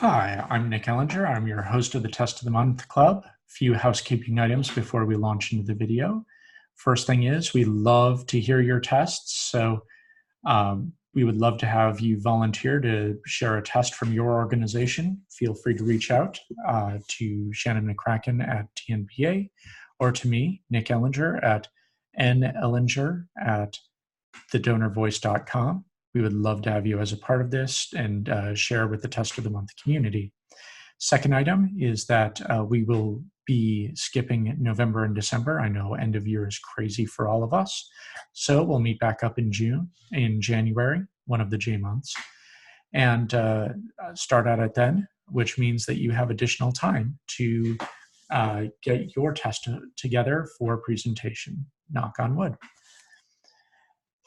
Hi, I'm Nick Ellinger. I'm your host of the Test of the Month Club. A few housekeeping items before we launch into the video. First thing is, we love to hear your tests. So we would love to have you volunteer to share a test from your organization. Feel free to reach out to Shannon McCracken at TNPA or to me, Nick Ellinger at nellinger@thedonorvoice.com. We would love to have you as a part of this and share with the Test of the Month community. Second item is that we will be skipping November and December. I know end of year is crazy for all of us. So we'll meet back up in January, one of the J months, and start at it then, which means that you have additional time to get your test together for presentation. Knock on wood.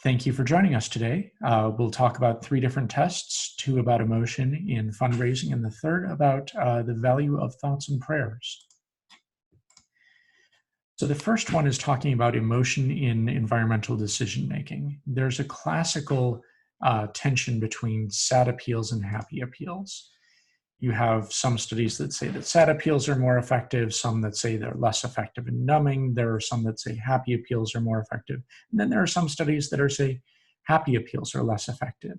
Thank you for joining us today. We'll talk about 3 different tests, 2 about emotion in fundraising, and the third about the value of thoughts and prayers. So the first one is talking about emotion in environmental decision-making. There's a classical tension between sad appeals and happy appeals. You have some studies that say that sad appeals are more effective, some that say they're less effective in numbing. There are some that say happy appeals are more effective. And then there are some studies that say happy appeals are less effective.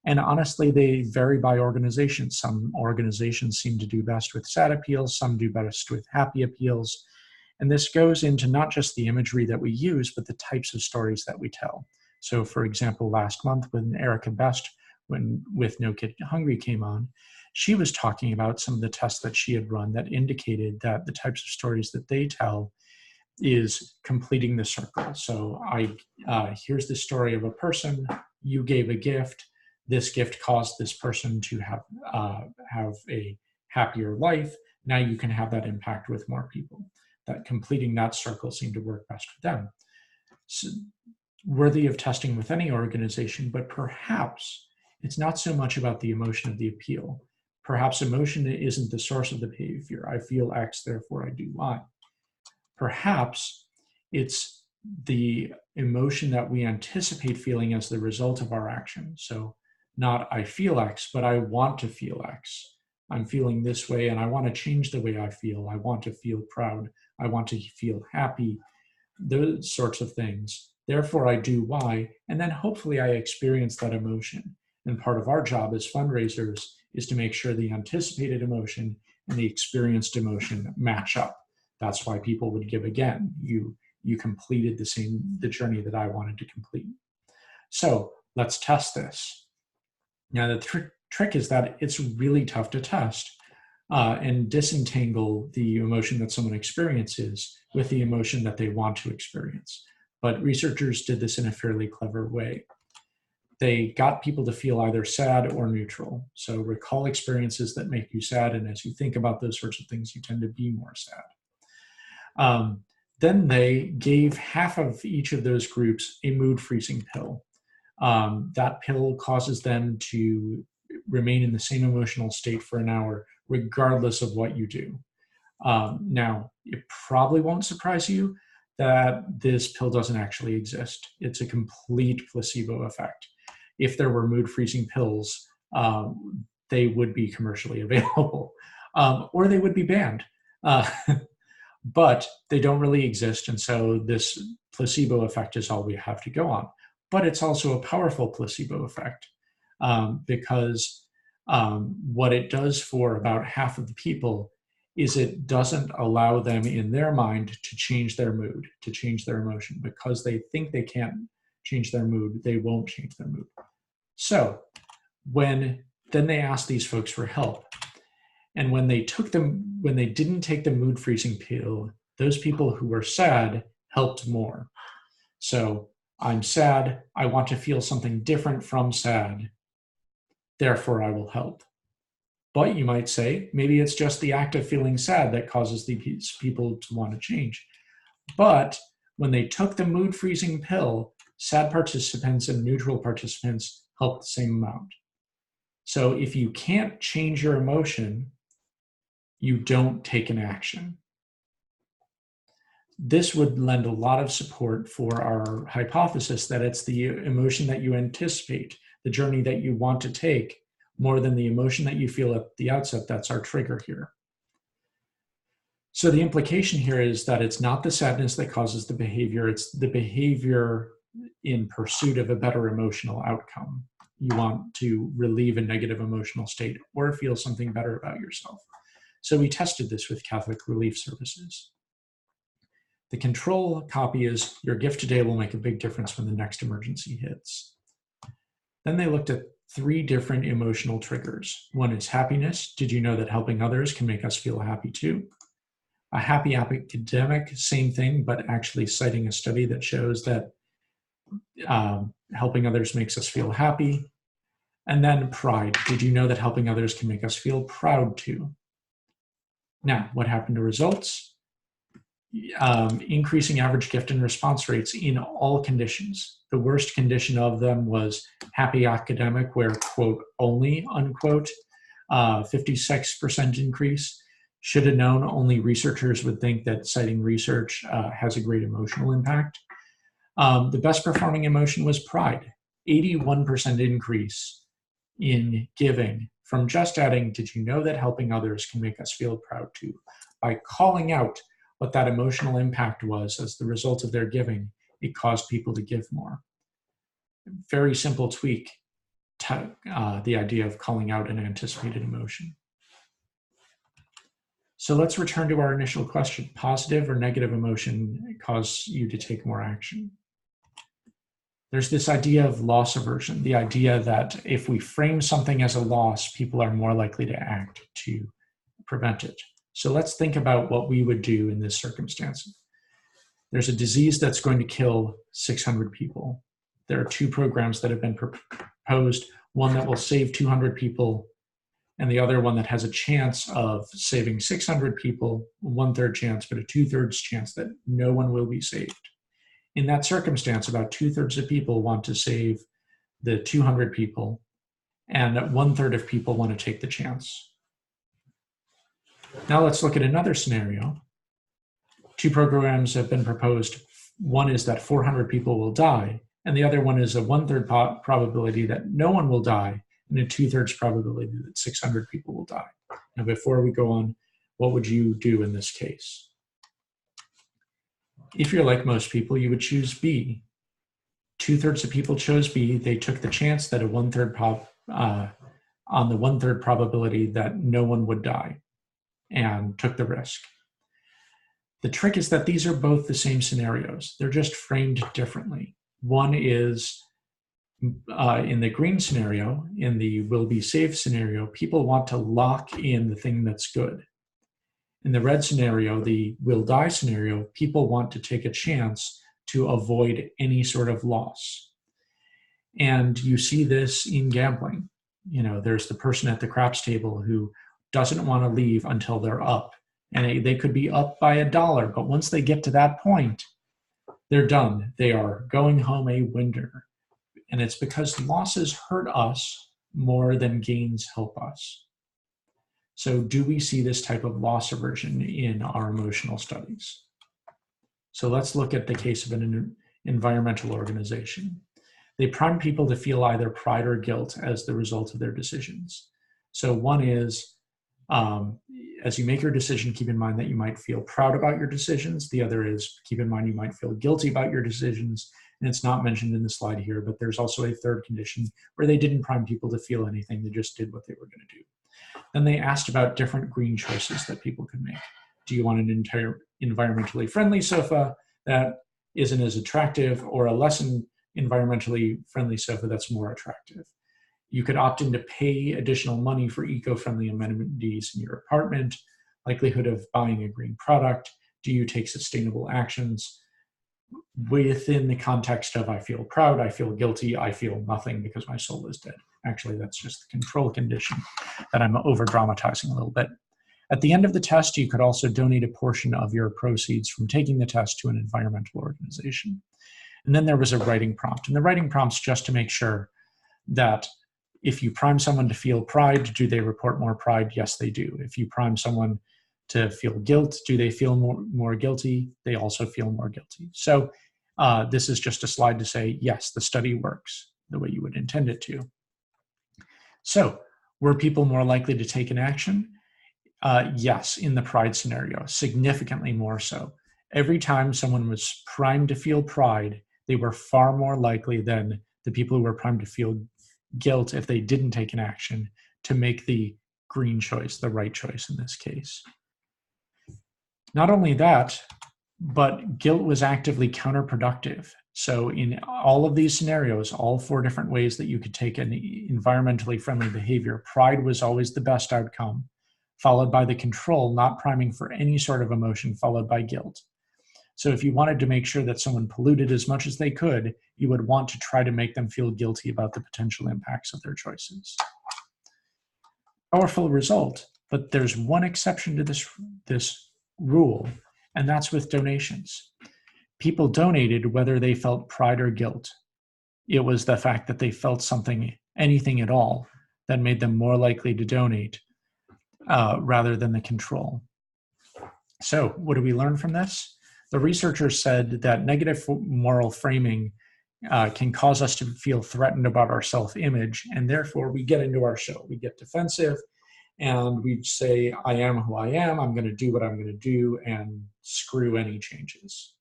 And honestly, they vary by organization. Some organizations seem to do best with sad appeals, some do best with happy appeals. And this goes into not just the imagery that we use, but the types of stories that we tell. So for example, last month when Erica Best, with No Kid Hungry came on, she was talking about some of the tests that she had run that indicated that the types of stories that they tell is completing the circle. So here's the story of a person, you gave a gift, this gift caused this person to have a happier life, now you can have that impact with more people. That completing that circle seemed to work best for them. So, worthy of testing with any organization, but perhaps it's not so much about the emotion of the appeal. Perhaps emotion isn't the source of the behavior. I feel X, therefore I do Y. Perhaps it's the emotion that we anticipate feeling as the result of our action. So not I feel X, but I want to feel X. I'm feeling this way and I want to change the way I feel. I want to feel proud. I want to feel happy. Those sorts of things. Therefore I do Y, and then hopefully I experience that emotion. And part of our job as fundraisers is to make sure the anticipated emotion and the experienced emotion match up. That's why people would give again. You completed the journey that I wanted to complete. So let's test this. Now the trick is that it's really tough to test and disentangle the emotion that someone experiences with the emotion that they want to experience. But researchers did this in a fairly clever way. They got people to feel either sad or neutral. So recall experiences that make you sad, and as you think about those sorts of things, you tend to be more sad. Then they gave half of each of those groups a mood freezing pill. That pill causes them to remain in the same emotional state for an hour, regardless of what you do. Now, it probably won't surprise you that this pill doesn't actually exist. It's a complete placebo effect. If there were mood freezing pills, they would be commercially available, or they would be banned. But they don't really exist, and so this placebo effect is all we have to go on. But it's also a powerful placebo effect because what it does for about half of the people is it doesn't allow them in their mind to change their mood, to change their emotion. Because they think they can't change their mood, they won't change their mood. So then they asked these folks for help. And when they didn't take the mood freezing pill, those people who were sad helped more. So I'm sad, I want to feel something different from sad, therefore I will help. But you might say, maybe it's just the act of feeling sad that causes these people to want to change. But when they took the mood freezing pill, sad participants and neutral participants helped the same amount. So if you can't change your emotion, you don't take an action. This would lend a lot of support for our hypothesis that it's the emotion that you anticipate, the journey that you want to take, more than the emotion that you feel at the outset. That's our trigger here. So the implication here is that it's not the sadness that causes the behavior, it's the behavior in pursuit of a better emotional outcome. You want to relieve a negative emotional state or feel something better about yourself. So we tested this with Catholic Relief Services. The control copy is, your gift today will make a big difference when the next emergency hits. Then they looked at 3 different emotional triggers. One is happiness. Did you know that helping others can make us feel happy too? A happy academic, same thing, but actually citing a study that shows that helping others makes us feel happy. And then pride. Did you know that helping others can make us feel proud too? Now, what happened to results? Increasing average gift and response rates in all conditions. The worst condition of them was happy academic, where, quote, only, unquote, 56% increase. Should have known, only researchers would think that citing research has a great emotional impact. The best performing emotion was pride, 81% increase in giving from just adding, did you know that helping others can make us feel proud too? By calling out what that emotional impact was as the result of their giving, it caused people to give more. Very simple tweak to the idea of calling out an anticipated emotion. So let's return to our initial question. Positive or negative emotion cause you to take more action? There's this idea of loss aversion, the idea that if we frame something as a loss, people are more likely to act to prevent it. So let's think about what we would do in this circumstance. There's a disease that's going to kill 600 people. There are 2 programs that have been proposed, one that will save 200 people, and the other one that has a chance of saving 600 people, 1/3 chance, but a 2/3 chance that no one will be saved. In that circumstance, about 2/3 of people want to save the 200 people, and 1/3 of people want to take the chance. Now let's look at another scenario. 2 programs have been proposed. One is that 400 people will die, and the other one is a 1/3 probability that no one will die, and a 2/3 probability that 600 people will die. Now, before we go on, what would you do in this case? If you're like most people, you would choose B. 2/3 of people chose B. They took the chance that a 1/3 on the 1/3 probability that no one would die and took the risk. The trick is that these are both the same scenarios. They're just framed differently. One is in the green scenario, in the will be saved scenario, people want to lock in the thing that's good. In the red scenario, the will die scenario, people want to take a chance to avoid any sort of loss. And you see this in gambling. You know, there's the person at the craps table who doesn't want to leave until they're up. And they could be up by $1, but once they get to that point, they're done. They are going home a winner. And it's because losses hurt us more than gains help us. So do we see this type of loss aversion in our emotional studies? So let's look at the case of an environmental organization. They prime people to feel either pride or guilt as the result of their decisions. So one is, as you make your decision, keep in mind that you might feel proud about your decisions. The other is, keep in mind you might feel guilty about your decisions. And it's not mentioned in the slide here, but there's also a third condition where they didn't prime people to feel anything. They just did what they were going to do. Then they asked about different green choices that people could make. Do you want an entire environmentally friendly sofa that isn't as attractive, or a less environmentally friendly sofa that's more attractive? You could opt in to pay additional money for eco-friendly amenities in your apartment, likelihood of buying a green product. Do you take sustainable actions? Within the context of I feel proud, I feel guilty, I feel nothing because my soul is dead. Actually, that's just the control condition that I'm over-dramatizing a little bit. At the end of the test, you could also donate a portion of your proceeds from taking the test to an environmental organization. And then there was a writing prompt. And the writing prompt's just to make sure that if you prime someone to feel pride, do they report more pride? Yes, they do. If you prime someone to feel guilt, do they feel more guilty? They also feel more guilty. So this is just a slide to say, yes, the study works the way you would intend it to. So Were people more likely to take an action? Yes, in the pride scenario, significantly more so. Every time someone was primed to feel pride, they were far more likely than the people who were primed to feel guilt if they didn't take an action to make the green choice, the right choice in this case. Not only that, but guilt was actively counterproductive. So in all of these scenarios, all 4 different ways that you could take an environmentally friendly behavior, pride was always the best outcome, followed by the control, not priming for any sort of emotion, followed by guilt. So if you wanted to make sure that someone polluted as much as they could, you would want to try to make them feel guilty about the potential impacts of their choices. Powerful result, but there's one exception to this rule, and that's with donations. People donated whether they felt pride or guilt. It was the fact that they felt something, anything at all, that made them more likely to donate rather than the control. So what do we learn from this? The researchers said that negative moral framing can cause us to feel threatened about our self-image, and therefore we get into our shell. We get defensive, and we say, I am who I am, I'm going to do what I'm going to do, and screw any changes.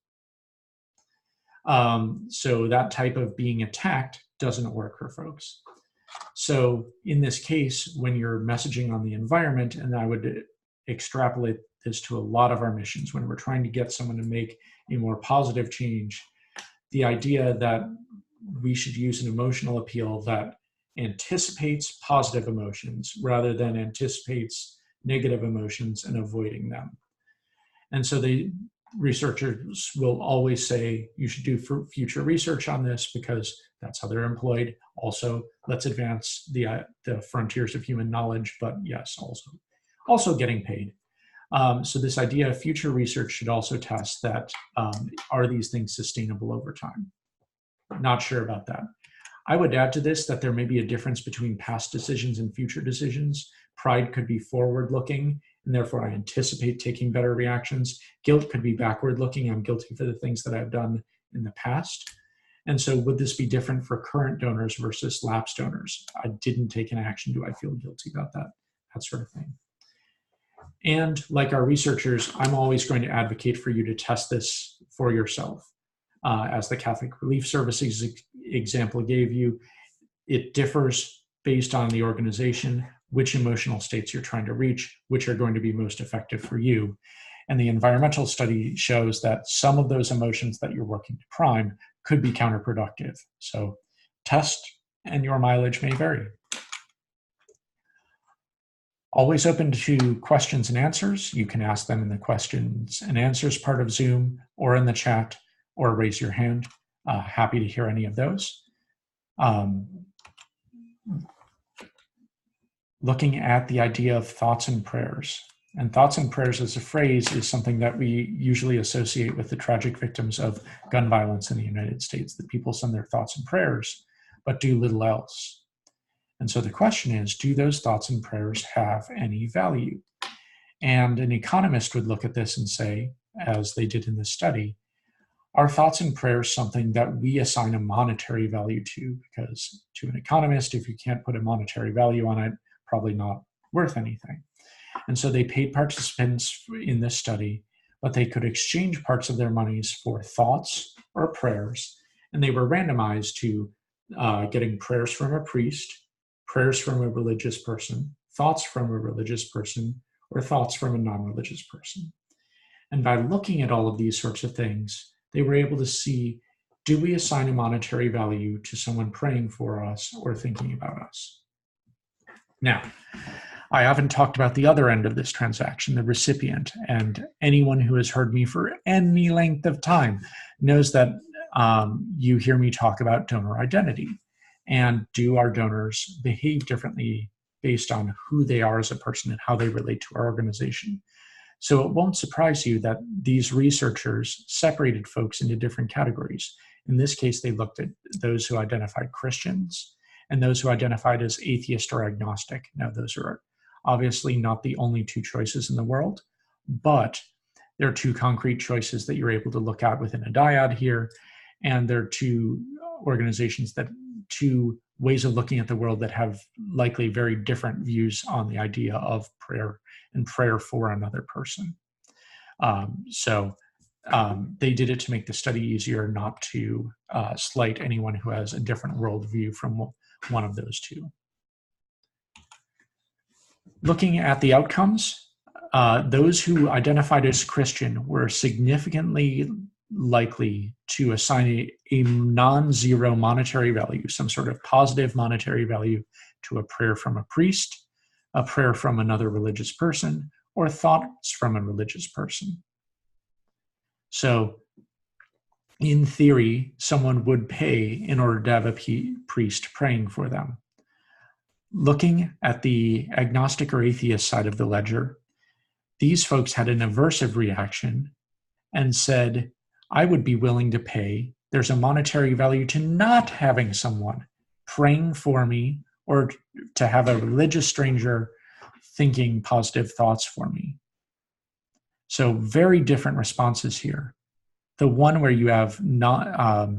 So that type of being attacked doesn't work for folks. So in this case, when you're messaging on the environment, and I would extrapolate this to a lot of our missions, when we're trying to get someone to make a more positive change, the idea that we should use an emotional appeal that anticipates positive emotions rather than anticipates negative emotions and avoiding them. And so the researchers will always say you should do future research on this because that's how they're employed. Also, let's advance the frontiers of human knowledge, but yes, also getting paid. So this idea of future research should also test that, are these things sustainable over time? Not sure about that. I would add to this that there may be a difference between past decisions and future decisions. Pride could be forward-looking, and therefore I anticipate taking better reactions. Guilt could be backward-looking. I'm guilty for the things that I've done in the past. And so would this be different for current donors versus lapsed donors? I didn't take an action. Do I feel guilty about that? That sort of thing. And like our researchers, I'm always going to advocate for you to test this for yourself. As the Catholic Relief Services example gave you, it differs based on the organization, which emotional states you're trying to reach, which are going to be most effective for you. And the environmental study shows that some of those emotions that you're working to prime could be counterproductive. So test, and your mileage may vary. Always open to questions and answers. You can ask them in the questions and answers part of Zoom or in the chat, or raise your hand. Happy to hear any of those. Looking at the idea of thoughts and prayers. And thoughts and prayers as a phrase is something that we usually associate with the tragic victims of gun violence in the United States, that people send their thoughts and prayers, but do little else. And so the question is, do those thoughts and prayers have any value? And an economist would look at this and say, as they did in this study, are thoughts and prayers something that we assign a monetary value to? Because to an economist, if you can't put a monetary value on it, probably not worth anything. And so they paid participants in this study, but they could exchange parts of their monies for thoughts or prayers. And they were randomized to getting prayers from a priest, prayers from a religious person, thoughts from a religious person, or thoughts from a non-religious person. And by looking at all of these sorts of things, they were able to see, do we assign a monetary value to someone praying for us or thinking about us? Now, I haven't talked about the other end of this transaction, the recipient, and anyone who has heard me for any length of time knows that you hear me talk about donor identity. And do our donors behave differently based on who they are as a person and how they relate to our organization? So it won't surprise you that these researchers separated folks into different categories. In this case, they looked at those who identified Christians and those who identified as atheist or agnostic. Now, those are obviously not the only two choices in the world, but there are two concrete choices that you're able to look at within a dyad here, and there are two organizations that two ways of looking at the world that have likely very different views on the idea of prayer and prayer for another person. They did it to make the study easier, not to slight anyone who has a different worldview from one of those two. Looking at the outcomes, those who identified as Christian were significantly likely to assign a non-zero monetary value, some sort of positive monetary value, to a prayer from a priest, a prayer from another religious person, or thoughts from a religious person. So, in theory, someone would pay in order to have a priest praying for them. Looking at the agnostic or atheist side of the ledger, these folks had an aversive reaction and said, I would be willing to pay. There's a monetary value to not having someone praying for me or to have a religious stranger thinking positive thoughts for me. So very different responses here. The one where you have not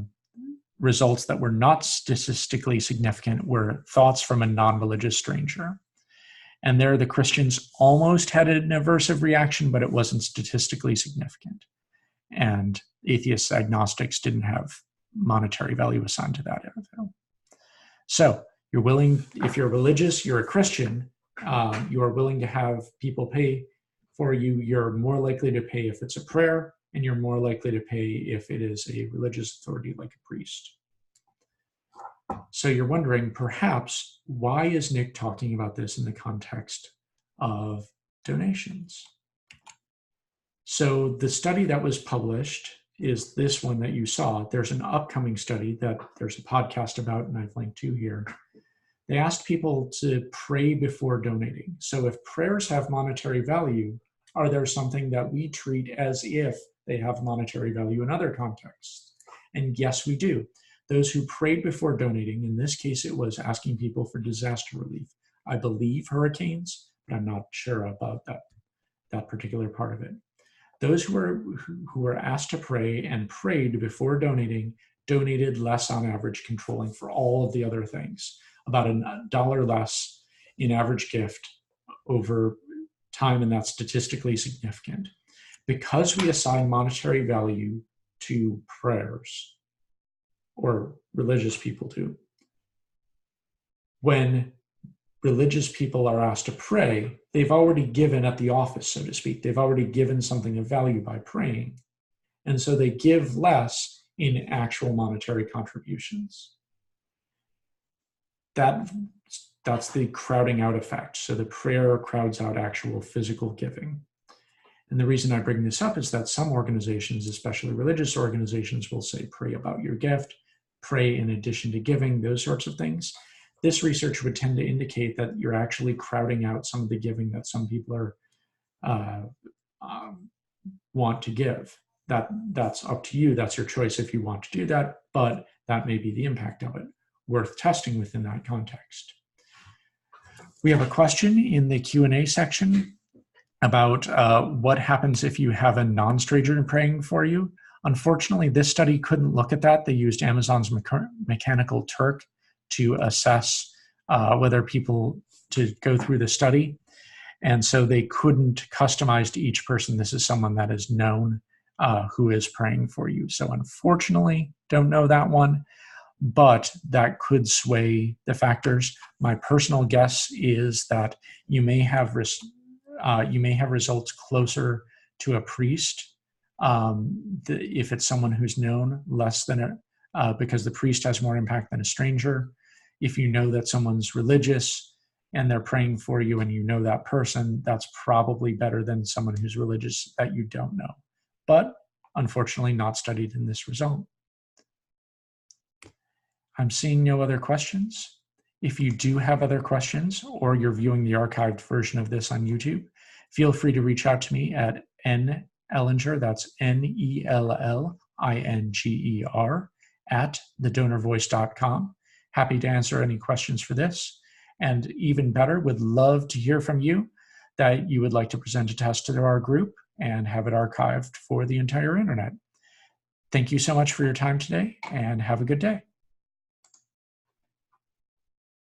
results that were not statistically significant were thoughts from a non-religious stranger. And there the Christians almost had an aversive reaction, but it wasn't statistically significant. And atheists, agnostics didn't have monetary value assigned to that. So you're willing, if you're religious, you're a Christian, you are willing to have people pay for you. You're more likely to pay if it's a prayer, and you're more likely to pay if it is a religious authority like a priest. So you're wondering, perhaps, why is Nick talking about this in the context of donations? So the study that was published is this one that you saw. There's an upcoming study that there's a podcast about, and I've linked to here. They asked people to pray before donating. So if prayers have monetary value, are there something that we treat as if they have monetary value in other contexts? And yes, we do. Those who prayed before donating, in this case, it was asking people for disaster relief. I believe hurricanes, but I'm not sure about that particular part of it. Those who were asked to pray and prayed before donating donated less on average, controlling for all of the other things, about $1 less in average gift over time, and that's statistically significant. Because we assign monetary value to prayers, or religious people do, when religious people are asked to pray, they've already given at the office, so to speak. They've already given something of value by praying. And so they give less in actual monetary contributions. That's the crowding out effect. So the prayer crowds out actual physical giving. And the reason I bring this up is that some organizations, especially religious organizations, will say, pray about your gift, pray in addition to giving, those sorts of things. This research would tend to indicate that you're actually crowding out some of the giving that some people are want to give. That's up to you. That's your choice if you want to do that, but that may be the impact of it. Worth testing within that context. We have a question in the Q&A section about what happens if you have a non-stranger praying for you. Unfortunately, this study couldn't look at that. They used Amazon's Mechanical Turk to assess whether people to go through the study. And so they couldn't customize to each person. This is someone that is known who is praying for you. So unfortunately, don't know that one, but that could sway the factors. My personal guess is that you may have results closer to a priest if it's someone who's known less than because the priest has more impact than a stranger. If you know that someone's religious and they're praying for you and you know that person, that's probably better than someone who's religious that you don't know. But unfortunately not studied in this result. I'm seeing no other questions. If you do have other questions or you're viewing the archived version of this on YouTube, feel free to reach out to me at nellinger, that's NELLINGER, at thedonorvoice.com. Happy to answer any questions for this. And even better, would love to hear from you that you would like to present a test to our group and have it archived for the entire internet. Thank you so much for your time today and have a good day.